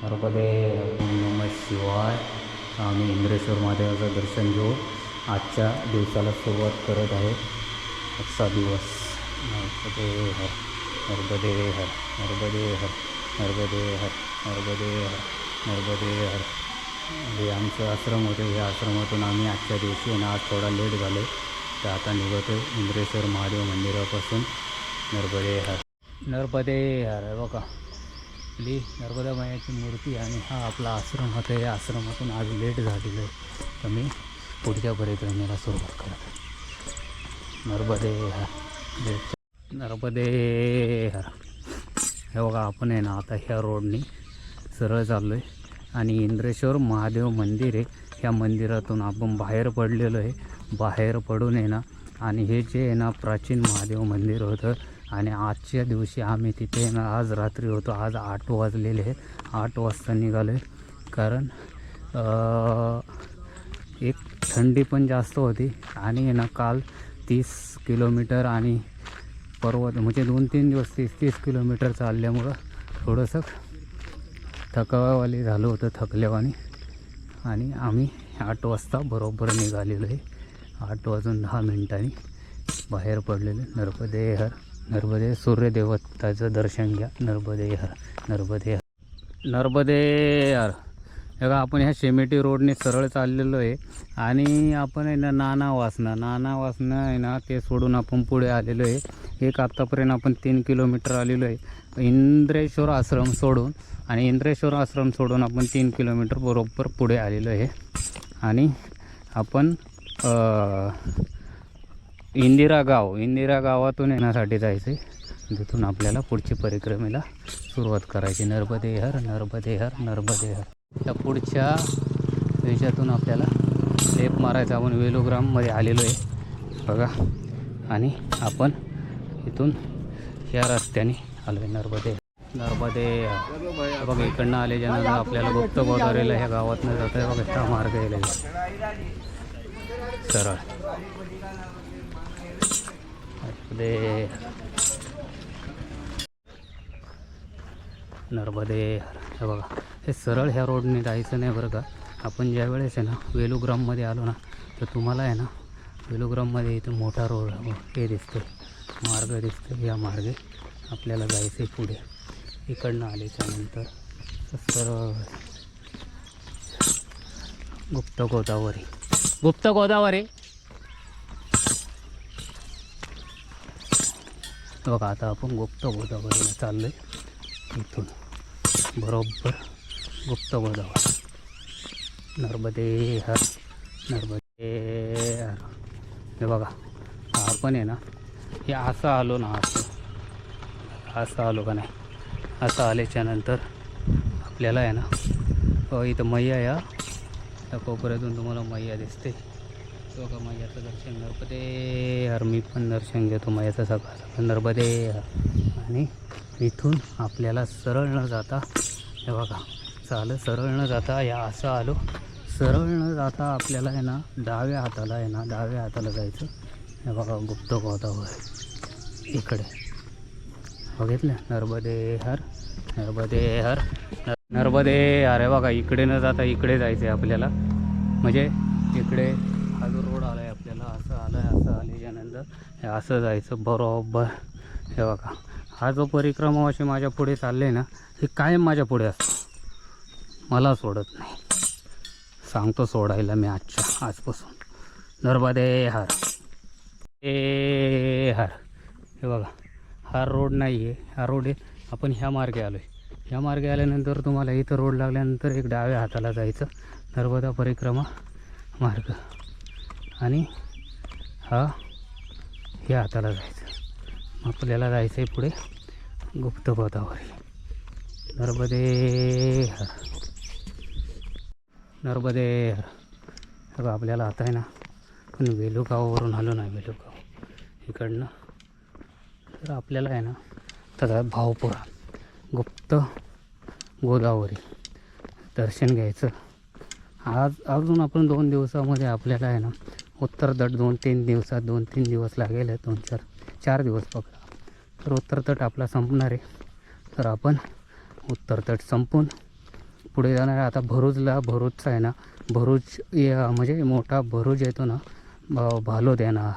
नर्मदे नमः शिवाय. आम्ही इंद्रेश्वर महादेवाचं दर्शन घेऊन आजच्या दिवसाला सुरुवात करत आहोत. आजचा दिवस नर्मदे हर नर्मदे हर नर्मदे हर नर्मदे हर नर्मदे हर नर्मदे हर. हे आमचं आश्रम होतं. या आश्रमातून आम्ही आजच्या दिवशी आज थोडा लेट झालो तर आता निघतो इंद्रेश्वर महादेव मंदिरापासून. नर्मदे हर नर्मदे हर. बघा आपली नर्मदा मायाची मूर्ती आणि हा आपला आश्रम होता. या आश्रमातून आज लेट झालेलं आहे तर मी पुढच्या परिक्रमेला सुरुवात करत. नर्मदे हर नर्मदे हर. हे बघा आपण आहे ना आता ह्या रोडनी सरळ चाललो आहे आणि इंद्रेश्वर महादेव मंदिर आहे. ह्या मंदिरातून आपण बाहेर पडलेलो आहे. बाहेर पडून आहे ना आणि हे जे आहे ना प्राचीन महादेव मंदिर होतं आणि आजच्या दिवशी आम्ही तिथे ना आज रात्री होतो. आज 8 वाजलेले आहेत. 8 वाजता निघालो आहे कारण एक थंडी पण जास्त होती आणि ना काल 30 किलोमीटर आणि पर्वत म्हणजे 2-3 दिवस 30 किलोमीटर चालल्यामुळं थोडंसं थकावाली झालं होतं थकल्यावानी. आणि आम्ही 8 वाजता बरोबर निघालेलो आहे. 8:10 बाहेर पडलेलं. नर्मदे हर नर्मदे. सूर्यदेवताचं दर्शन घ्या. नर्मदे हर नर्मदे हर नर्मदे हर. बघा आपण ह्या शेमेटी रोडने सरळ चाललेलो आहे आणि आपण आहे ना नाना वासना आहे ना ते सोडून आपण पुढे आलेलो आहे. एक आत्तापर्यंत आपण 3 किलोमीटर आलेलो आहे इंद्रेश्वर आश्रम सोडून. आणि इंद्रेश्वर आश्रम सोडून आपण 3 किलोमीटर बरोबर पुढे आलेलो आहे आणि आपण इंदिरा गावातून येण्यासाठी जायचं आहे. तिथून आपल्याला पुढची परिक्रमेला सुरुवात करायची. नर्मदे हर नर्मदे हर नर्मदे हर. त्या पुढच्या देशातून आपल्याला लेप मारायचा. आपण वेलुग्राममध्ये आलेलो आहे बघा आणि आपण इथून ह्या रस्त्याने आलो आहे. नर्मदे बघा इकडनं आल्याच्यानंतर आपल्याला गुप्त गोदावरीला ह्या गावातनं जातं आहे बघा. हा मार्ग येईल सरळ. नर्मदे हे बघा हे सरळ ह्या रोडने जायचं नाही बरं का. आपण ज्या वेळेस आहे ना वेलुग्राममध्ये आलो ना तर तुम्हाला आहे ना वेलुग्राममध्ये इथं मोठा रोड हे दिसतो मार्ग दिसतो. या मार्गे आपल्याला जायचं आहे पुढे. इकडनं आल्याच्यानंतर सरळ गुप्त गोदावरी बघा. आता आपण गुप्त गोदावरीला चाललो आहे. इथून बरोबर गुप्त गोदावरी. नर्मदे हर नर्मदे हर. हे बघा आपण आहे ना हे असं आलो ना असं आलो का नाही. असं आल्याच्यानंतर आपल्याला आहे ना इथं मैया या त्या कोपऱ्यातून तुम्हाला मैया दिसते बघा. मैयाचं दर्शन. नर्मदे हर. मी पण दर्शन घेतो मैयाचं सकाळ. नर्मदे हर. आणि इथून आपल्याला सरळ न जाता हे बघा सरळ न जाता या असं आलो. सरळ न जाता आपल्याला आहे ना डाव्या हाताला जायचं. हे बघा गुप्त गोदावरी इकडे बघितलं. नर्मदे हर नर्मदे हर नर्मदे हर. हे बघा इकडे न जाता इकडे जायचं आहे आपल्याला. म्हणजे इकडे हा जो रोड आला आहे आपल्याला असं आल्याच्यानंतर हे असं जायचं बरोबर. हे बघा हा जो परिक्रमावाशी माझ्या पुढे चालले ना हे कायम माझ्या पुढे असतं. मला सोडत नाही. सांगतो सोडायला मी आजपासून. नर्मदे हर हर. हे बघा हा रोड नाही आहे. हा रोड आहे आपण ह्या मार्गे आलो आहे. ह्या मार्गे आल्यानंतर तुम्हाला इथं रोड लागल्यानंतर एक डाव्या हाताला जायचं नर्मदा परिक्रमा मार्ग आणि हा ह्या हाताला जायचं. आपल्याला जायचं आहे पुढे गुप्त गोदावरी. नर्मदे हर नर्मदे हर. बघा आपल्याला आता आहे ना पण वेलुगावावरून आलो ना वेलुगाव इकडनं तर आपल्याला आहे ना तर भावपुरा गुप्त गोदावरी दर्शन घ्यायचं. अजून आपण 2 दिवसामध्ये आपल्याला आहे ना उत्तर तट 2-3 दिवस लागेल. 2-4 दिवस पकडा तर उत्तर तट आपला संपणार आहे. तर आपण उत्तर तट संपून पुढे जाणार आहे. आता भरूचचा आहे ना, भरूच म्हणजे मोठा भरूच येतो ना, भालोद येणार.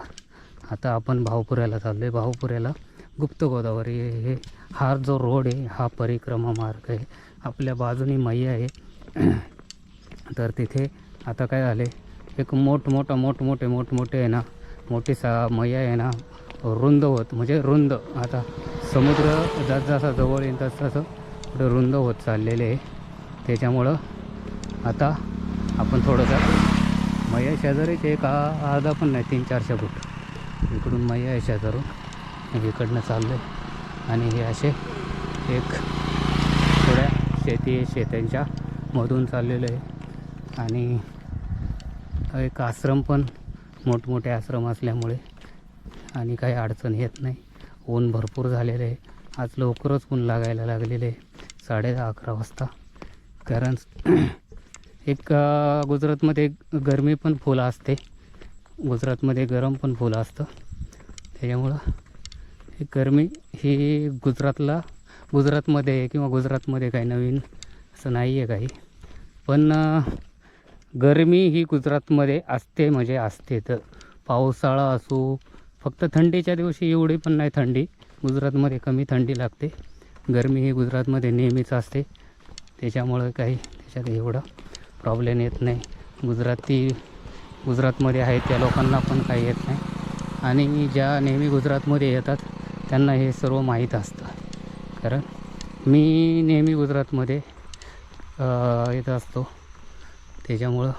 आता आपण भावपुऱ्याला चाललो आहे. भावपुऱ्याला गुप्त गोदावरी हे हा जो रोड आहे हा परिक्रमा मार्ग आहे. आपल्या बाजूनी मैया आहे. तर तिथे आता काय झाले, एक मोठमोठे आहे ना, मोठी मैया आहे ना, रुंद होत म्हणजे रुंद. आता समुद्र जसा जवळ येईल तसं पुढे रुंद होत चाललेले आहे. त्याच्यामुळं आता आपण थोडंसं मैया शेजारीच एक अर्धा पण नाही 300-400 फूट इकडून मैया आहे शेजारून, इकडनं चाललं आहे. आणि हे असे एक थोड्या शेत्यांच्या मधून चाललेलं आहे. आणि एक आश्रम पण मोठमोठे आश्रम असल्यामुळे आणि काही अडचण येत नाही. ऊन भरपूर झालेलं आहे. आज लवकरच ऊन लागायला लागलेले आहे 10:30-11 वाजता. कारण एक गुजरातमध्ये गरमी पण फुल असते, गुजरातमध्ये गरम पण फुल असतं. त्याच्यामुळं ही गरमी ही गुजरातमध्ये किंवा गुजरातमध्ये काही नवीन असं नाही आहे काही. पण गरमी ही गुजरातमध्ये असते म्हणजे असते. तर पावसाळा असो, फक्त थंडीच्या दिवशी एवढी पण नाही थंडी, गुजरातमध्ये कमी थंडी लागते. गरमी ही गुजरातमध्ये नेहमीच असते. त्याच्यामुळं काही त्याच्यात एवढा प्रॉब्लेम येत नाही. गुजरातमध्ये आहेत त्या लोकांना पण काही येत नाही. आणि ज्या नेहमी गुजरातमध्ये येतात त्यांना हे सर्व माहीत असतं. कारण मी नेहमी गुजरातमध्ये येत असतो. त्याच्यामुळं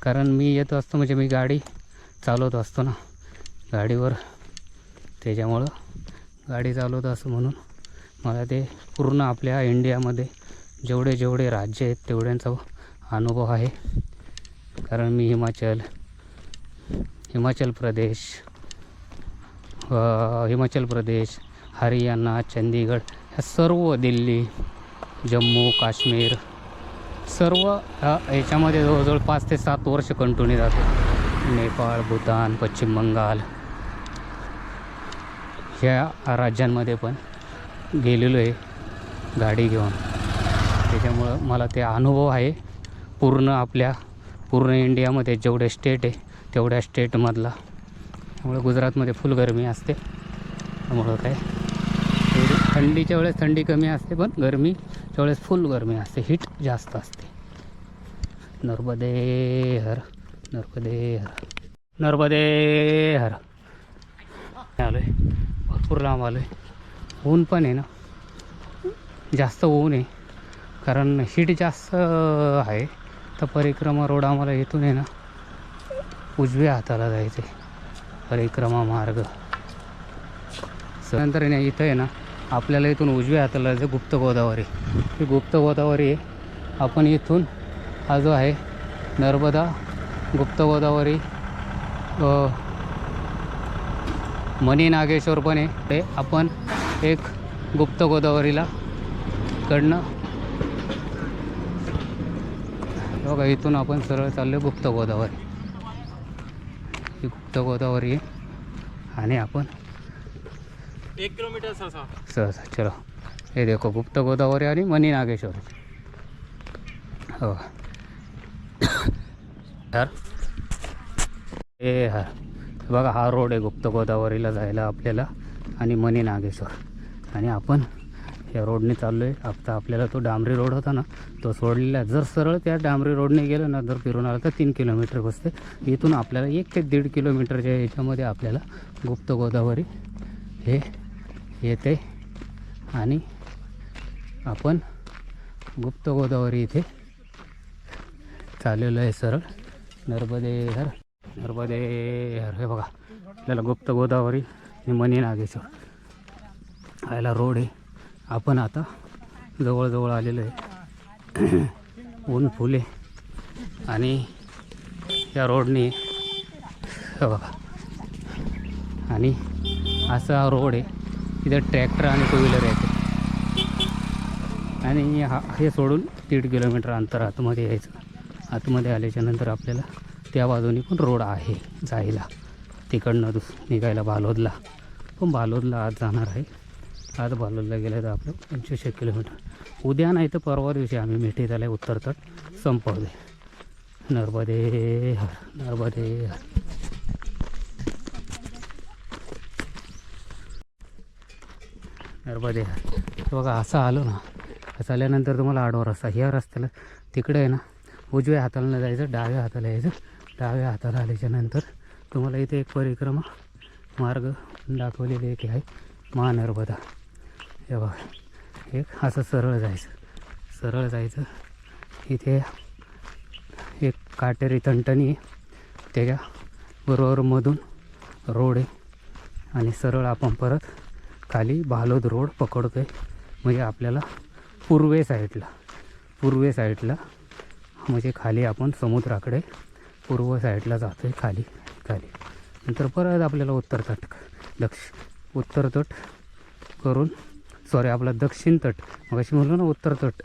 कारण मी येत असतो म्हणजे मी गाडी चालवत असतो ना गाडीवर, त्याच्यामुळं गाडी चालवत असतो म्हणून मला ते पूर्ण आपल्या इंडियामध्ये जेवढे राज्य आहेत तेवढ्यांचा अनुभव आहे. कारण मी हिमाचल प्रदेश, हरियाणा, चंदीगड ह्या सर्व, दिल्ली, जम्मू काश्मीर सर्व याच्यामध्ये जवळजवळ 5 ते 7 वर्ष कंटिन्यू जातो. नेपाळ, भूतान, पश्चिम बंगाल ह्या राज्यांमध्ये पण गेलेलो आहे गाडी घेऊन. त्याच्यामुळं मला ते अनुभव आहे पूर्ण इंडियामध्ये जेवढे स्टेट आहे तेवढ्या स्टेटमधला. त्यामुळे गुजरातमध्ये फुल गरमी असते. त्यामुळं काय थंडीच्या वेळेस थंडी कमी असते, पण गरमीच्या वेळेस फुल गरमी असते, हीट जास्त असते. नर्मदे हर आलो आहे. भरपूर लांब आलो आहे. ऊन पण आहे ना, जास्त ऊन आहे कारण हीट जास्त आहे. तर परिक्रमा रोड आम्हाला इथून आहे ना उजव्या हाताला जायचं आहे, परिक्रमा मार्ग. नंतर आहे ना इथं आहे ना आपल्याला इथून उजव्या हाताला जायचं गुप्त गोदावरी. ही गुप्त गोदावरी आहे. आपण इथून हा जो आहे नर्मदा, गुप्त गोदावरी, मनी नागेश्वर पण आहे. ते आपण एक गुप्त गोदावरीला कडनं बघा इथून आपण सरळ चाललो गुप्त गोदावरी. ही गुप्त गोदावरी आहे आणि आपण 1 किलोमीटर सहसा चलो हे देखो गुप्त गोदावरी आणि मनी नागेश्वर. हो बघा हा रोड आहे गुप्त गोदावरीला जायला आपल्याला आणि मनी नागेश्वर. आणि आपण या रोडने चाललो आहे. आता आपल्याला तो डांबरी रोड होता ना तो सोडलेला. जर सरळ त्या डांबरी रोडने गेलं ना, जर फिरून आलं तर 3 किलोमीटर बसते. इथून आपल्याला 1 ते 1.5 किलोमीटरच्या याच्यामध्ये आपल्याला गुप्त गोदावरी हे येते. आणि आपण गुप्त गोदावरी इथे चाललेलो आहे सरळ. नर्मदे हर. हे बघा आपल्याला गुप्त गोदावरी आणि मनी नागेश्वर यायला रोड आहे. आपण आता जवळ आलेलो आहे. ऊन फुले आणि या रोडने हे बघा. आणि असा हा रोड आहे. इथं ट्रॅक्टर आणि 2 व्हीलर येते. आणि हे सोडून 1.5 किलोमीटर अंतर आतमध्ये यायचं. आतमध्ये आल्याच्यानंतर आपल्याला त्या बाजूने पण रोड आहे जायला, तिकडनं निघायला भालोदला. पण भालोदला आज जाणार आहे. आज भालोदला गेलं तर आपलं 25 किलोमीटर. उद्या नाही तर परवा दिवशी आम्ही मिठी त्याला उत्तरतट संपवले. नर्मदे हर, नर्मदे हर. नर्मदे हर. बघा असं आलो ना, असं आल्यानंतर तुम्हाला आडवा रस्ता, ह्या रस्त्याला तिकडे आहे ना उजव्या हाताला नाही जायचं, डाव्या हाताला यायचं. डाव्या हाताला आल्याच्यानंतर तुम्हाला इथे एक परिक्रमा मार्ग दाखवलेले एक आहे, महानर्मदा. हे बघा एक असं सरळ जायचं. इथे एक काटेरी तंटणी आहे, त्याच्या बरोबर मधून रोड आहे आणि सरळ आपण परत खाली भालोद रोड पकडतो आहे. म्हणजे आपल्याला पूर्वे साईडला म्हणजे खाली आपण समुद्राकडे पूर्व साईडला जातो आहे, खाली नंतर परत आपल्याला उत्तर तट करून आपला दक्षिण तट, मग अशी म्हणलो ना उत्तर तट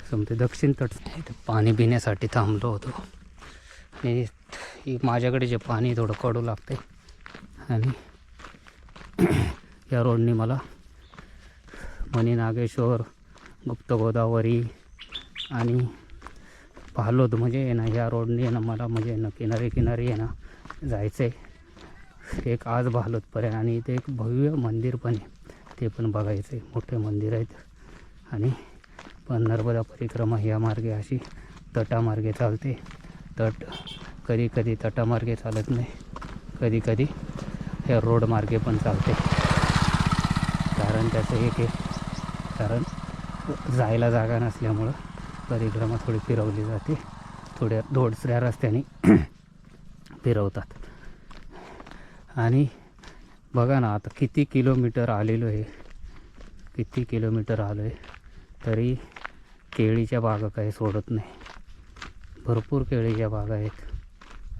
समते दक्षिण तट. इथं पाणी पिण्यासाठी थांबलो होतो आणि माझ्याकडे जे पाणी थोडं कडू लागते आणि या रोडनी मला मणी नागेश्वर, गुप्त गोदावरी आणि भालोद म्हणजे आहे ना, ह्या रोडनी आहे ना मला म्हणजे ना किनारी आहे ना जायचं आहे एक आज भालोदपर्यंत. आणि इथे एक भव्य मंदिर पण आहे, ते पण बघायचं आहे. मोठे मंदिर आहेत. आणि पण नर्मदा परिक्रमा ह्या मार्गे अशी तटामार्गे चालते. तट कधी तटामार्गे चालत नाही, कधी ह्या रोड मार्गे पण चालते. कारण त्याचं एक आहे, कारण जायला जागा नसल्यामुळं परिक्रमा थोडी फिरवली जाते, थोड्या दोडसऱ्या रस्त्याने फिरवतात. आणि बघा ना आता किती किलोमीटर आलेलो आहे, तरी केळीच्या बागा काही सोडत नाही. भरपूर केळीच्या बागा आहेत.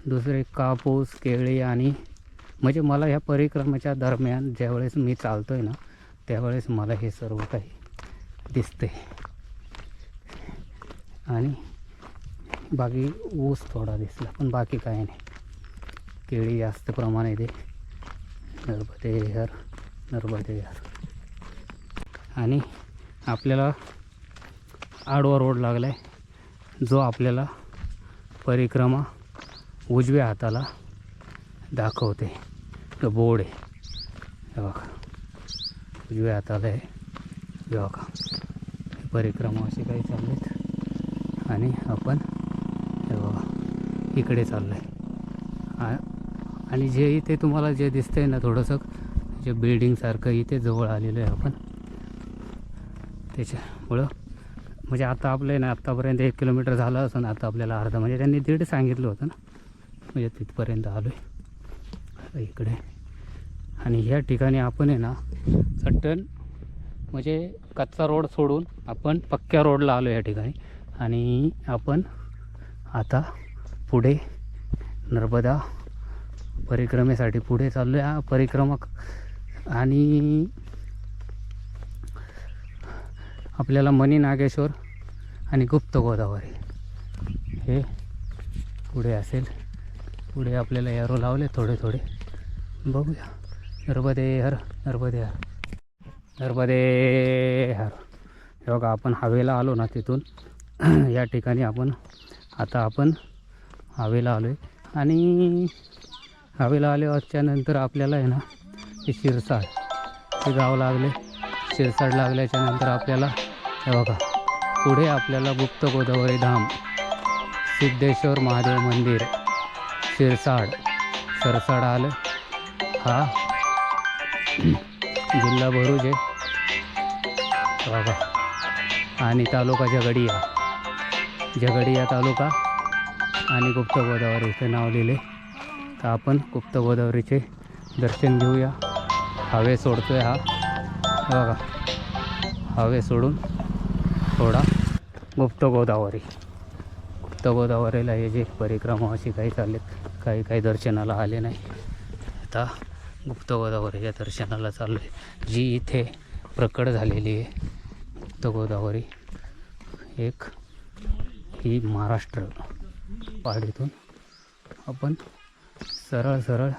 दुसरे कापूस, केळी आणि म्हणजे मला ह्या परिक्रमेच्या दरम्यान ज्यावेळेस मी चालतो आहे ना, त्यावेळेस मला हे सर्व काही दिसते. आणि बाकी ऊस थोडा दिसला, पण बाकी काही नाही. केळी जास्त प्रमाणात आहे. नर्मदे हर. आणि आपल्याला आडवा रोड लागला आहे, जो आपल्याला परिक्रमा उजव्या हाताला दाखवते. तो बोर्ड आहे, हे बघा उजव्या हाताला आहे. हे बघा परिक्रमा असे काही चाललेत आणि आपण हे बघा इकडे चाललो आहे. आणि जे इथे तुम्हाला जे दिसतंय ना थोडंसं जे बिल्डिंगसारखं इथे जवळ आलेलं आहे आपण, त्याच्यामुळं म्हणजे आता आपलं ना आत्तापर्यंत 1 किलोमीटर झालं असं ना, आता आपल्याला अर्धा म्हणजे त्यांनी 1.5 सांगितलं होतं ना, म्हणजे तिथपर्यंत आलो आहे इकडे. आणि ह्या ठिकाणी आपण आहे ना चट्टन म्हणजे कच्चा रोड सोडून आपण पक्क्या रोडला आलो या ठिकाणी. आणि आपण आता पुढे नर्मदा परिक्रमेसाठी पुढे चाललो आहे. परिक्रमा आणि आपल्याला मणी नागेश्वर आणि गुप्त गोदावरी हे पुढे असेल. पुढे आपल्याला एरो लावले थोडे बघूया. नर्मदे हर. हे बघा आपण हवेला आलो ना तिथून या ठिकाणी आपण हवेला आलो आहे. आणि हवेला आल्याच्या नंतर आपल्याला आहे ना हे शिरसाड हे गाव लागले. शिरसाड लागल्याच्या नंतर आपल्याला हे बघा पुढे आपल्याला गुप्त गोदावरी धाम, सिद्धेश्वर महादेव मंदिर, सरसाड आलं. हा जिल्हा भरूच आहे बघा. आणि तालुका झगडिया तालुका आणि गुप्त गोदावरी इथे नाव लिहिले. तर आपण गुप्त गोदावरीचे दर्शन घेऊया. हवे सोडतोय हा बघा, हवे सोडून थोडा गुप्त गोदावरीला हे जे परिक्रमा अशी काही चाललेत, काही दर्शनाला आले नाही. आता गुप्त गोदावरीच्या दर्शनाला चाललो आहे, जी इथे प्रकट झालेली आहे. गुप्त गोदावरी एक ही महाराष्ट्र पहाडीतून आपण सरळ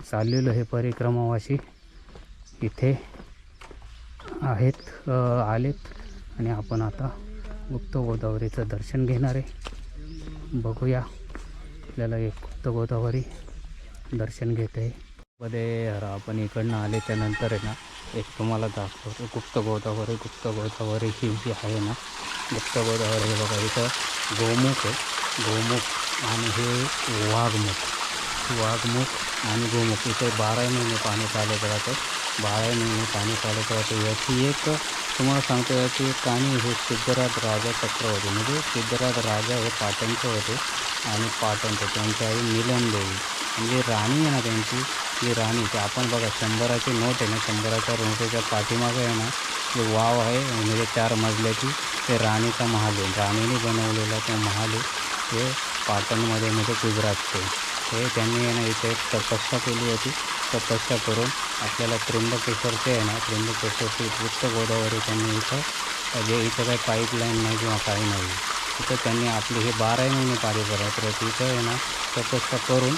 चाललेलो हे परिक्रमावासी इथे आलेत. आणि आपण आता गुप्त गोदावरीचं दर्शन घेणार आहे. बघूया आपल्याला एक गुप्त गोदावरी दर्शन घेते आहे. मध्ये आपण इकडनं आल्याच्या नंतर आहे ना एक तुम्हाला दाखवतो गुप्त गोदावरी ही जी आहे ना गुप्त गोदावरी. हे बघा इथं गोमुख आहे, गोमुख आणि हे वाघमुख आणि गोमुख. इथे 12 महिने पाणी चालत राहतं, 12 महिने पाणी चालत राहतं. याची एक तुम्हाला सांगतो, याची एक कहाणी हे सिद्धराज राजा चक्रवर्ती म्हणजे सिद्धराज राजा हे पाटणचे होते आणि पाटणचे त्यांची आई नीलमदेवी म्हणजे राणी आहे ना त्यांची. ही राणी ते आपण बघा 100ची नोट आहे ना, 100च्या नोटेच्या पाठीमागे आहे ना जे वाव आहे म्हणजे 4 मजल्याची, ते राणीचा महाल आहे. राणीने बनवलेला तो महाल आहे. हे पाटणमध्ये म्हणजे गुजरातचे. हे त्यांनी आहे ना इथे एक तपस्या केली होती. तपस्या करून आपल्याला त्र्यंबकेश्वरचे आहे ना त्र्यंबकेश्वरची गुप्त गोदावरी त्यांनी इथं जे इथं काही पाईपलाईन नाही किंवा काही नाही, तिथं त्यांनी आपली हे 12 महिने पाणी करत तर तिथं आहे ना तपस्या करून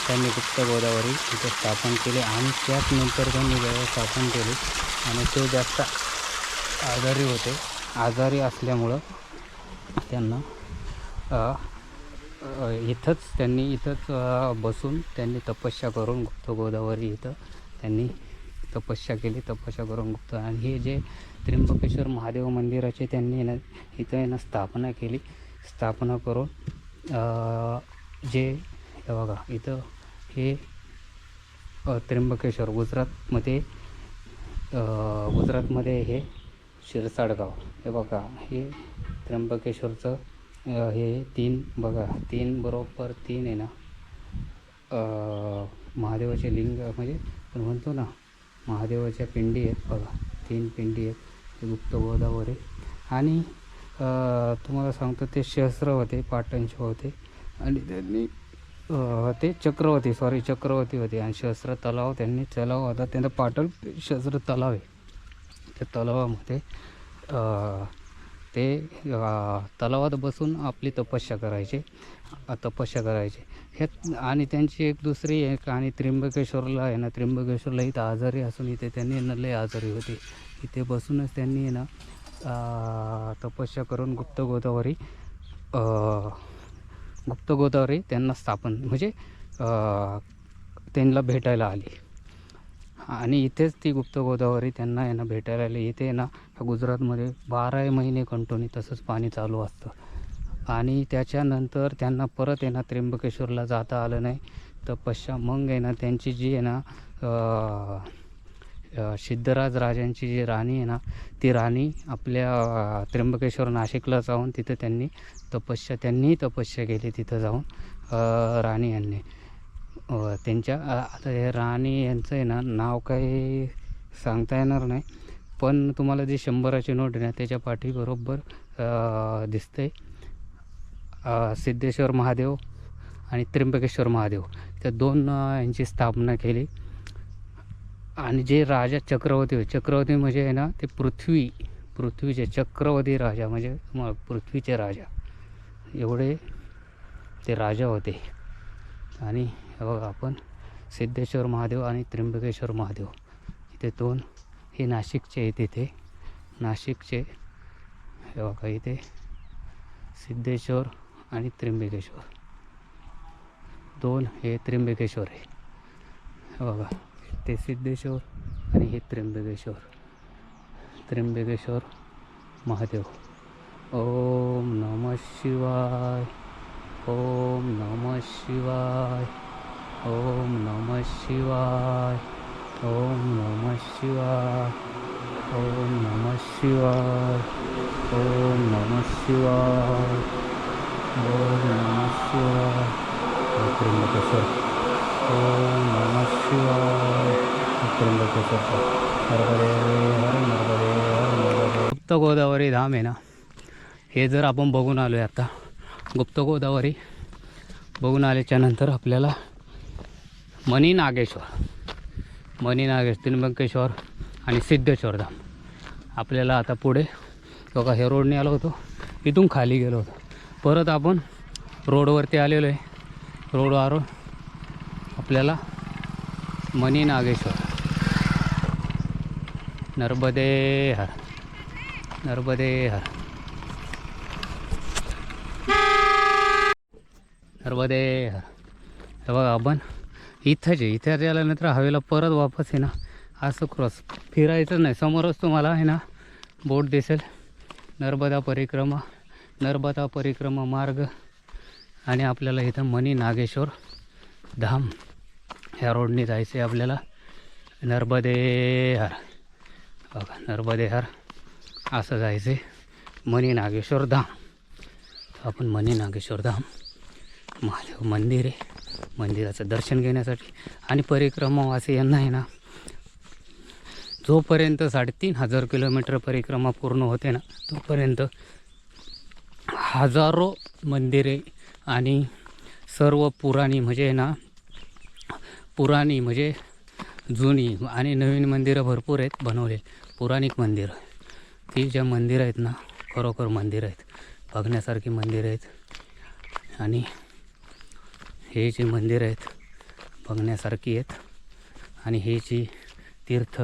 त्यांनी गुप्त गोदावरी इथं स्थापन केले. आणि त्याच नंतर त्यांनी व्यवस्थापन केले आणि ते जास्त आजारी होते. आजारी असल्यामुळं त्यांना इथंच बसून त्यांनी तपस्या करून गुप्त गोदावरी इथं त्यांनी तपस्या केली. तपस्या करून गुप्त आणि हे जे त्र्यंबकेश्वर महादेव मंदिराचे त्यांनी ना इथं आहे ना स्थापना केली. स्थापना करून जे हे बघा इथं हे त्र्यंबकेश्वर गुजरातमध्ये हे शिरसाड गाव. हे बघा हे त्र्यंबकेश्वरचं हे 3 बघा 3 बरोबर 3 आहे ना महादेवाचे लिंग म्हणजे आपण म्हणतो ना महादेवाच्या पिंडी आहेत बघा, 3 पिंडी आहेत गुप्त गोदावरी. आणि तुम्हाला सांगतो ते शस्त्र होते, पाटणचे होते आणि त्यांनी ते चक्रवर्ती होते आणि शस्त्र तलाव त्यांनी तलाव होता त्यांचा पाटण शस्त्र तलाव आहे. त्या तलावामध्ये ते तलावात बसून आपली तपस्या करायचे. हे आणि त्यांची एक दुसरी एक आणि त्र्यंबकेश्वरला आहे ना त्र्यंबकेश्वरला इथं आजारी असून इथे त्यांनी ना लय आजारी होते. इथे बसूनच त्यांनी ना तपस्या करून गुप्त गोदावरी त्यांना स्थापन म्हणजे त्यांना भेटायला आली. आणि इथेच ती गुप्त गोदावरी त्यांना आहे ना भेटायला आली. इथे ना गुजरातमध्ये 12 महिने कंटिन्यू तसंच पाणी चालू असतं. आणि त्याच्यानंतर त्यांना परत आहे ना त्र्यंबकेश्वरला जाता आलं नाही. तपस्या मग आहे ना त्यांची जी आहे ना सिद्धराज राजांची जी राणी आहे ना ती राणी आपल्या त्र्यंबकेश्वर नाशिकला जाऊन तिथं त्यांनी तपस्या केली. तिथं जाऊन राणी यांनी त्यांच्या आता हे राणी यांचं आहे ना नाव काही सांगता येणार नाही, पण तुम्हाला जी 100ची नोट आहे ना त्याच्या पाठी बरोबर दिसते सिद्धेश्वर महादेव आणि त्र्यंबकेश्वर महादेव त्या 2 यांची स्थापना केली. आणि जे राजा चक्रवर्ती म्हणजे आहे ना ते पृथ्वीचे चक्रवर्ती राजा म्हणजे पृथ्वीचे राजा एवढे ते राजा होते. आणि बघा आपण सिद्धेश्वर महादेव आणि त्र्यंबकेश्वर महादेव इथे 2 हे नाशिकचे आहेत. इथे नाशिकचे हे बघा इथे सिद्धेश्वर आणि त्र्यंबकेश्वर 2 हे त्र्यंबकेश्वर आहे. हे बघा ते सिद्धेश्वर आणि हे त्र्यंबकेश्वर महादेव. ओम नमः शिवाय, ओम नमः शिवाय, ओम नमः शिवाय, ओम नमः शिवाय, ओम नमः शिवाय, ओम नमः शिवाय, ओम नमः शिवाय. त्र्यंबकेश्वर ओम नमः शिवाय. त्र्यंबकेश्वर नर्मदे. गुप्त गोदावरी धाम आहे ना हे जर आपण बघून आलो आहे आता गुप्त गोदावरी बघून आल्याच्या नंतर आपल्याला मणी नागेश्वर त्र्यंबकेश्वर आणि सिद्धेश्वर धाम आपल्याला आता पुढे बघा हे रोडने आलो होतो, इथून खाली गेलो होतो, परत आपण रोडवरती आलेलो आहे. रोडवर आपल्याला मणी नागेश्वर नर्मदे हर नर्मदे हर नर्मदे हर. हे बघा आपण इथंच आहे. इथे आल्यानंतर हवेला परत वापस आहे ना असं क्रॉस फिरायचं नाही. समोरच तुम्हाला आहे ना बोट दिसेल. नर्मदा परिक्रमा मार्ग. आणि आपल्याला इथं मनी नागेश्वर धाम ह्या रोडने जायचं आहे आपल्याला. नर्मदे हर बघा, नर्मदे हर असं जायचं आहे मनी नागेश्वर धाम. आपण मनी नागेश्वर धाम महादेव मंदिर आहे. मंदिराचं दर्शन घेण्यासाठी आणि परिक्रमावासी यांना आहे ना जोपर्यंत 3,500 किलोमीटर परिक्रमा पूर्ण होते ना तोपर्यंत हजारो मंदिरे आणि सर्व पुराणी म्हणजे जुनी आणि नवीन मंदिरं भरपूर आहेत बनवले. पौराणिक मंदिरं ती ज्या मंदिरं आहेत ना खरोखर मंदिरं आहेत, बघण्यासारखी मंदिरं आहेत. आणि हे जे मंदिरं आहेत बघण्यासारखी आहेत. आणि हे जी तीर्थ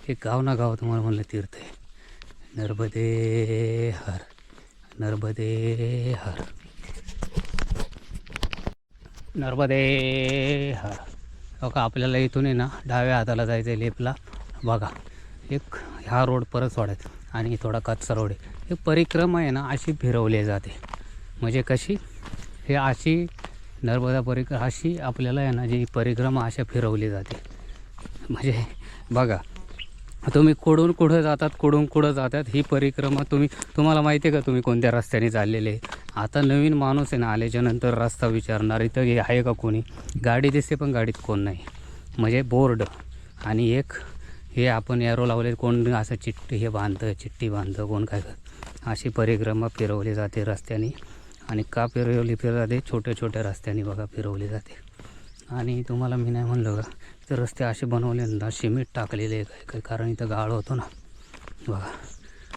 हे गाव ना गाव तुम्हाला म्हणलं तीर्थ आहे. नर्मदे हर नर्मदे हर नर्मदे हर. बघा आपल्याला इथून आहे ना डाव्या हाताला जायचं आहे लेपला. बघा एक ह्या रोड परत सोडायचा आणि थोडा कच्चा रोड आहे. हे परिक्रमा आहे ना अशी फिरवली जाते. म्हणजे कशी हे अशी नर्मदा परिक्रमा अशी आपल्याला आहे ना जी परिक्रमा अशा फिरवली जाते. म्हणजे बघा तुम्ही कुठून कुठं जातात ही परिक्रमा तुम्हाला माहिती आहे का तुम्ही कोणत्या रस्त्याने चाललेले. आता नवीन माणूस आहे ना आल्याच्यानंतर रस्ता विचारणार इथं हे आहे का कोणी. गाडी दिसते पण गाडीत कोण नाही. म्हणजे बोर्ड आणि एक हे आपण एरो लावले कोण असं चिठ्ठी बांधतं कोण काय अशी परिक्रमा फिरवली जाते रस्त्याने. आणि का फिरवली जाते छोट्या छोट्या रस्त्याने बघा फिरवली जाते. आणि तुम्हाला मी नाही म्हणलं का तर रस्ते असे बनवले ना सिमेंट टाकलेले काय कारण इथं गाळ होतो ना. बघा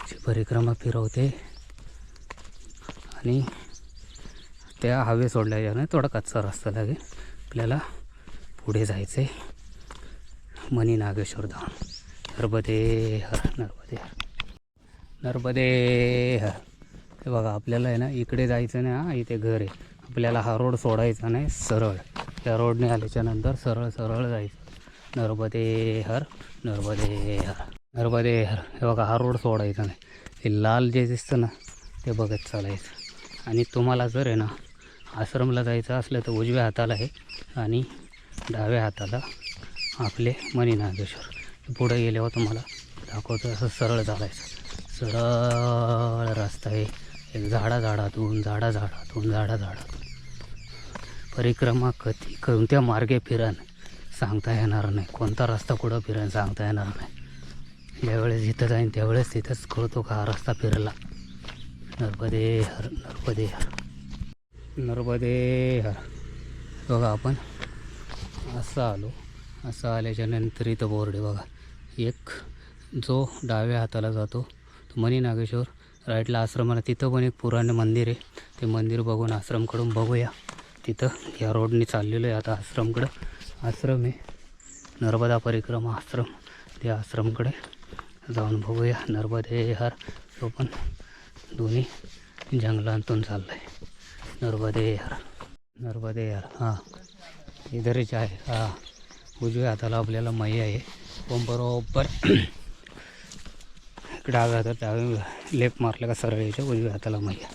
अशी परिक्रमा फिरवते आणि त्या हवे सोडल्याने थोडा कच्चा रस्ता लागेल आपल्याला पुढे जायचं आहे. मनी नागेश्वर धाम. नर्मदे हर नर्मदे हर नर्मदे हर. हे बघा आपल्याला आहे ना इकडे जायचं नाही. हा इथे घर आहे. आपल्याला हा रोड सोडायचा नाही सरळ त्या रोडने आल्याच्यानंतर सरळ जायचं. नर्मदे हर नर्मदे हर नर्मदे हर. हे बघा हा रोड सोडायचा नाही. हे लाल जे दिसतं ना ते बघत चालायचं. आणि तुम्हाला जर आहे ना आश्रमला जायचं असलं तर उजव्या हाताला आहे आणि डाव्या हाताला आपले मनी नागेश्वर. पुढे गेल्यावर तुम्हाला दाखवतो असं सरळ चालायचं. सरळ रस्ता आहे. एक झाडाझाडातून परिक्रमा कोणत्या मार्गे फिरण सांगता येणार नाही. कोणता रस्ता कुठं फिरण सांगता येणार नाही. ज्यावेळेस इथं जाईन त्यावेळेस तिथंच कळतो का हा रस्ता फिरला. नर्मदे हर नर्मदे हर नर्मदे हर. बघा आपण असं आल्याच्यानंतर इथं बोर्ड आहे बघा. एक जो डाव्या हाताला जातो तो मनी नागेश्वर. राईटला आश्रमाला तिथं पण एक पुराणे मंदिर आहे. ते मंदिर बघून आश्रमकडून बघूया. तिथं या रोडने चाललेलं आहे आता आश्रमकडं. आश्रम आहे नर्मदा परिक्रमा आश्रम. त्या आश्रमकडे जाऊन बघूया. नर्मदे हर. तो पण दोन्ही जंगलांतून चालला आहे. नर्मदे हर नर्मदे हर. हां इधरच आहे. हां उजव्या हाताला आपल्याला मैया आहे. पण बरोबर डाव्या हातात डाव्या लेफ्ट मारलं का सरळ यायच्या उजव्या हाताला मैया.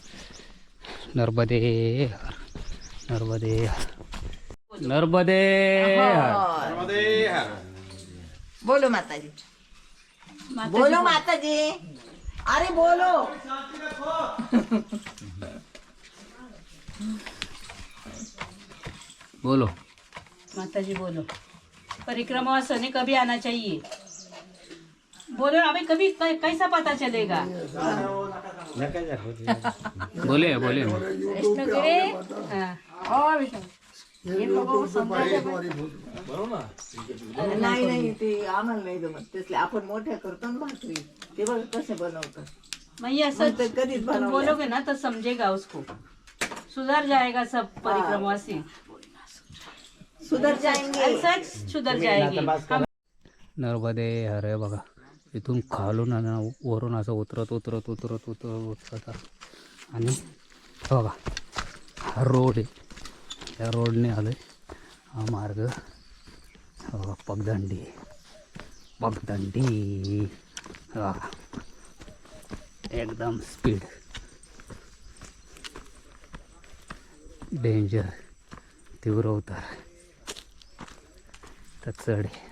नर्मदे हर नर्मदे हर नर्मदे हर. बोलो माताजी बोलो माताजी. अरे बोलो. बोलो माताजी बोलो. परिक्रमा सने कभी आना चाहिए. बोलो अभी कभी कैसा पता चलेगा. बोले विष्णु गिरे. हाँ. नाही ते आम्हाला नाही जमत तसले. आपण मोठ्या करतो ना भाकरी ते बघ कसे बनवतात. मैया सच तर कधीच तुम बनवलं. बोलोगे ना तो समझेगा उसको. सुधर जाएगा सब परिक्रमा से. सुधर जाएंगे. सच सुधर जाएगी. नर्मदे हर. बघा इथून खालून आणि वरून असं उतरत आणि बघा हा रोड आहे, या रोडने आलो आहे. हा मार्ग बघा, पगदंडी बघा, एकदम स्पीड, डेंजर, तीव्र उतार तर चढ आहे.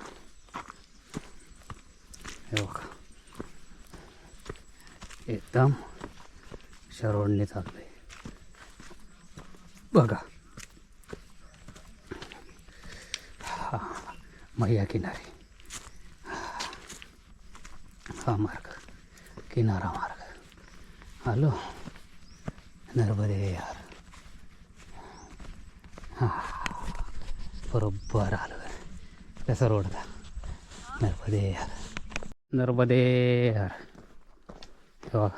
हे बघा एकदम रोडने चालू आहे बघा. हा मैया किनारे, हा मार्ग, किनारा मार्ग आलो नर्मदे यार. हा बरोबर आलो. कसा रोड था, नर्मदे यार. तेव्हा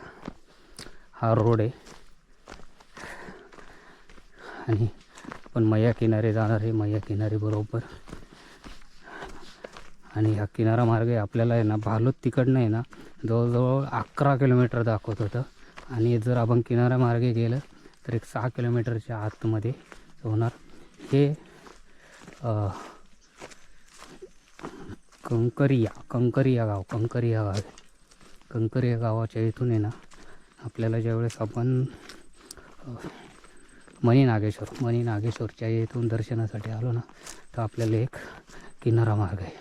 हा रोड आहे आणि आपण मैया किनारे जाणार आहे. मैया किनारे बरोबर. आणि हा किनारा मार्ग आहे आपल्याला आहे ना, भालोद तिकडनं आहे ना जवळजवळ 11 किलोमीटर दाखवत होतं. आणि जर आपण किनारा मार्गे गेलं तर एक 6 किलोमीटरच्या आतमध्ये होणार. हे कंकरिया गाव आहे. कंकरिया गावाच्या इथून आहे ना आपल्याला ज्यावेळेस आपण मणी नागेश्वरच्या इथून दर्शनासाठी आलो ना, तर आपल्याला एक किनारा मार्ग आहे,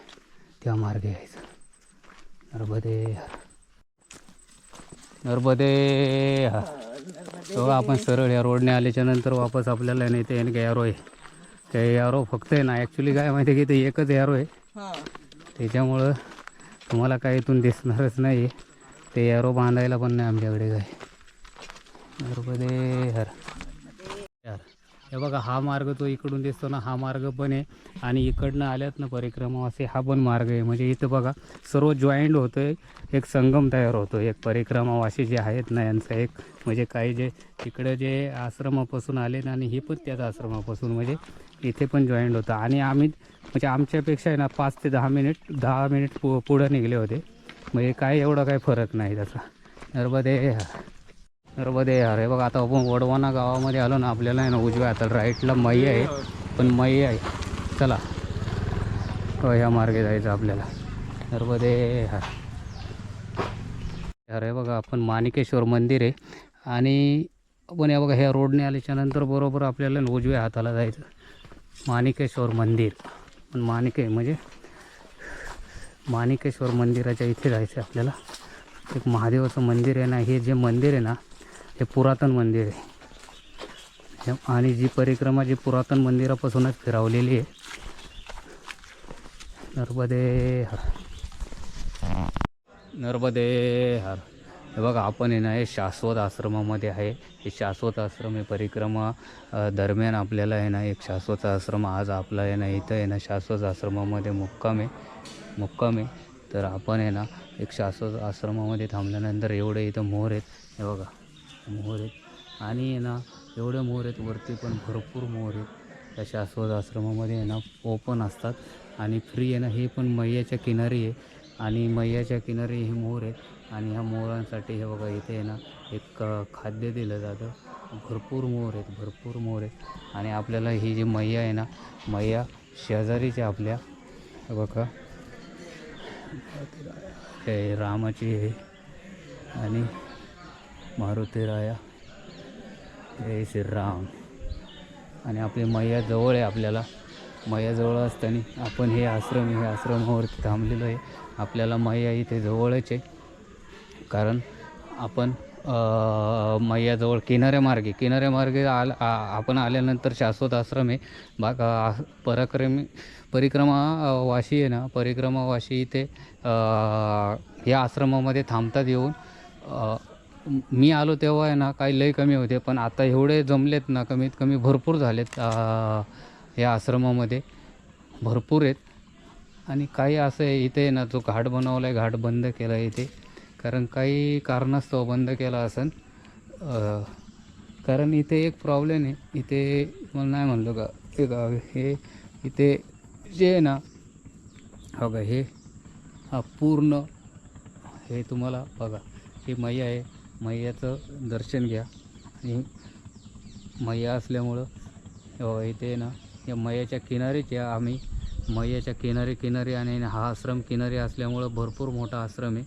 त्या मार्गे यायचं. नर्मदे तेव्हा आपण सरळ या रोडने आल्याच्या नंतर वापस आपल्याला नाही ते गॅरो आहे. ते यारो फक्त आहे ना, ॲक्च्युली काय माहिती आहे की ते एकच यारो आहे, त्याच्यामुळं तुम्हाला काय इथून दिसणारच नाही. ते यारो बांधायला पण नाही आमच्याकडे काय. नर्मदे यार. हे बघा हा मार्ग तो इकडून दिसतो ना, हा मार्ग पण आहे. आणि इकडनं आल्यात ना परिक्रमावासी, हा पण मार्ग आहे. म्हणजे इथं बघा सर्व जॉईंट होतं आहे, एक संगम तयार होतो. एक परिक्रमावासी जे आहेत ना यांचं एक म्हणजे काही जे तिकडे जे आश्रमापासून आले ना, आणि हे पण त्याच आश्रमापासून म्हणजे इथे पण जॉईंट होतं. आणि आम्ही म्हणजे आमच्यापेक्षा आहे ना 5 ते 10 मिनिट पुढं निघले होते. म्हणजे काय एवढा काही फरक नाही त्याचा. नर्मदे यार. हे बघा आता आपण वडवाना गावामध्ये आलो ना, आपल्याला आहे ना उजव्या हाताला राईटला मैया आहे, पण मैया आहे. चला ह्या मार्गे जायचं आपल्याला. नर्मदे यार. हे बघा आपण माणिकेश्वर मंदिर आहे. आणि आपण हे बघा ह्या रोडने आल्याच्या नंतर बरोबर आपल्याला उजव्या हाताला जायचं माणिकेश्वर मंदिर. पण माणिकेश्वर मंदिराच्या इथे जायचं आपल्याला. एक महादेवाचं मंदिर आहे ना, हे जे मंदिर आहे ना हे पुरातन मंदिर आहे. आणि जी परिक्रमा जी पुरातन मंदिरापासूनच फिरवलेली आहे. नर्मदे हर. हे बघा आपण आहे ना हे शाश्वत आश्रमामध्ये आहे. हे शाश्वत आश्रम आहे. परिक्रमा दरम्यान आपल्याला आहे ना एक शाश्वत आश्रम आज आपला आहे ना इथं आहे ना शाश्वत आश्रमामध्ये मुक्काम आहे. तर आपण आहे ना एक शाश्वत आश्रमामध्ये थांबल्यानंतर एवढे इथं मोर आहेत. हे बघा मोर आहेत. आणि आहे ना एवढे मोर आहेत, वरती पण भरपूर मोर आहेत. त्या शाश्वत आश्रमामध्ये आहे ना ओपन असतात आणि फ्री आहे ना. हे पण मैयाच्या किनारी आहे आणि मैयाच्या किनारी हे मोर आहेत. आणि ह्या मोरांसाठी हे बघा इथे आहे ना एक खाद्य दिलं जातं. भरपूर मोर आहेत. आणि आपल्याला ही जी मैया आहे ना, मैया शेजारीची आपल्या हे बघा हे रामाची आहे आणि मारुतीराया जय श्रीराम. आणि आपली मैया जवळ आहे. आपल्याला मैया जवळ असताना आपण हे आश्रमावरती थांबलेलो आहे. आपल्याला मैया इथे जवळच आहे, कारण आपण मैयाजवळ किनाऱ्यामार्गे आपण आल्यानंतर शाश्वत आश्रम आहे. परिक्रमावासी आहे ना, परिक्रमावासी इथे या आश्रमामध्ये थांबतात येऊन. मी आलो तेव्हा आहे ना काही लई कमी होते, पण आता एवढे जमलेत ना, कमीत कमी भरपूर झालेत या आश्रमामध्ये, भरपूर आहेत. आणि काही असं आहे इथे आहे ना, जो घाट बनवला आहे, घाट बंद केला आहे इथे, कारण काही कारणास्तव बंद केला असेल. कारण इथे एक प्रॉब्लेम आहे. इथे मला नाही म्हणलं का हे इथे जे आहे ना, हो का हे हा पूर्ण हे तुम्हाला बघा, ही मैया आहे, मैयाचं दर्शन घ्या. आणि मैया असल्यामुळं इथे ना या मैयाच्या किनारीच आहे आम्ही, मैयाच्या किनारी आणि हा आश्रम किनारी असल्यामुळं भरपूर मोठा आश्रम आहे.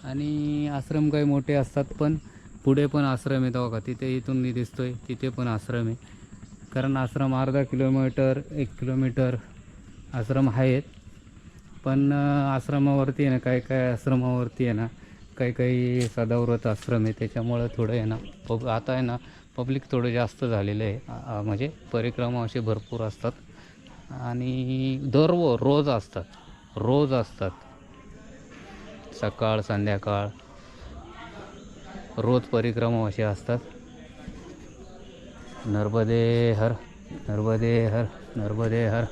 आणि आश्रम काही मोठे असतात, पण पुढे पण आश्रम आहे बघा, तिथे इथून मी दिसतोय तिथे पण आश्रम आहे. कारण आश्रम अर्धा किलोमीटर 1 किलोमीटर आश्रम आहेत. पण आश्रमावरती आहे ना, काय आश्रमावरती आहे ना काही सदाव्रत आश्रम आहे, त्याच्यामुळं थोडं आहे ना आता आहे ना पब्लिक थोडं जास्त झालेलं आहे. म्हणजे परिक्रमा असे भरपूर असतात आणि रोज असतात सकाळ संध्याकाळ रोज परिक्रमा असे असतात. नर्मदे हर, नर्मदे हर, नर्मदे हर.